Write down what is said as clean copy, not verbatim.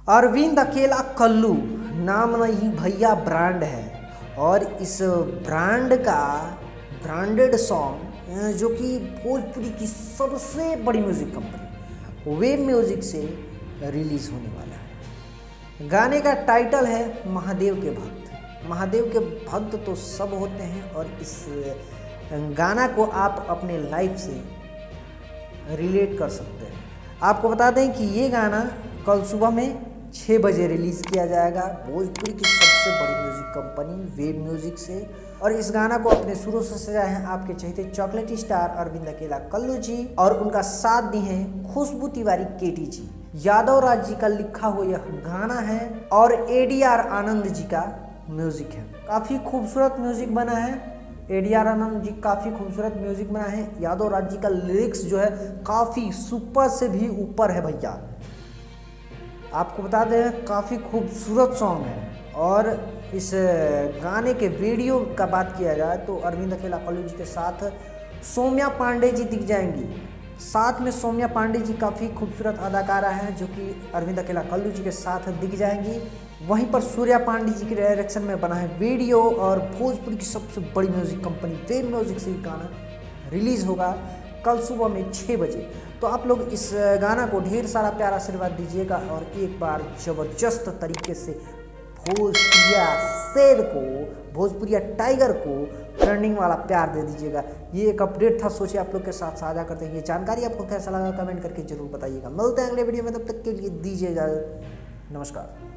अरविंद अकेला कल्लू नाम नहीं भैया ब्रांड है, और इस ब्रांड का ब्रांडेड सॉन्ग जो कि भोजपुरी की सबसे बड़ी म्यूज़िक कंपनी वेब म्यूज़िक से रिलीज़ होने वाला है। गाने का टाइटल है महादेव के भक्त। महादेव के भक्त तो सब होते हैं, और इस गाना को आप अपने लाइफ से रिलेट कर सकते हैं। आपको बता दें कि ये गाना कल सुबह में 6 बजे रिलीज़ किया जाएगा भोजपुरी की सबसे बड़ी म्यूज़िक कंपनी वेब म्यूज़िक से। और इस गाना को अपने शुरू से सजाए हैं आपके चहेते चॉकलेट स्टार अरविंद अकेला कल्लू जी, और उनका साथ दी हैं खुशबू तिवारी केटी जी। यादव राज जी का लिखा हुआ यह गाना है और ADR आनंद जी का म्यूज़िक है। काफ़ी खूबसूरत म्यूज़िक बना है। ADR आनंद जी काफ़ी खूबसूरत म्यूज़िक बना है। यादव राज जी का लिरिक्स जो है काफ़ी सुपर से भी ऊपर है भैया। आपको बता दें काफ़ी खूबसूरत सॉन्ग है। और इस गाने के वीडियो का बात किया जाए तो अरविंद अकेला कल्लू जी के साथ सौम्या पांडे जी दिख जाएंगी। साथ में सौम्या पांडे जी काफ़ी खूबसूरत अदाकारा हैं जो कि अरविंद अकेला कल्लू जी के साथ दिख जाएंगी। वहीं पर सूर्या पांडे जी की डायरेक्शन में बना है वीडियो, और भोजपुरी की सबसे बड़ी म्यूज़िक कंपनी वेब म्यूज़िक से गाना रिलीज़ होगा कल सुबह में 6 बजे। तो आप लोग इस गाना को ढेर सारा प्यार आशीर्वाद दीजिएगा, और एक बार ज़बरदस्त तरीके से भोजपुरिया शेर को, भोजपुरिया टाइगर को ट्रेंडिंग वाला प्यार दे दीजिएगा। ये एक अपडेट था, सोचिए आप लोग के साथ साझा करते हैं। ये जानकारी आपको कैसा लगा कमेंट करके जरूर बताइएगा। मिलते हैं अगले वीडियो में, तब तक के लिए दीजिए इजाज़त। नमस्कार।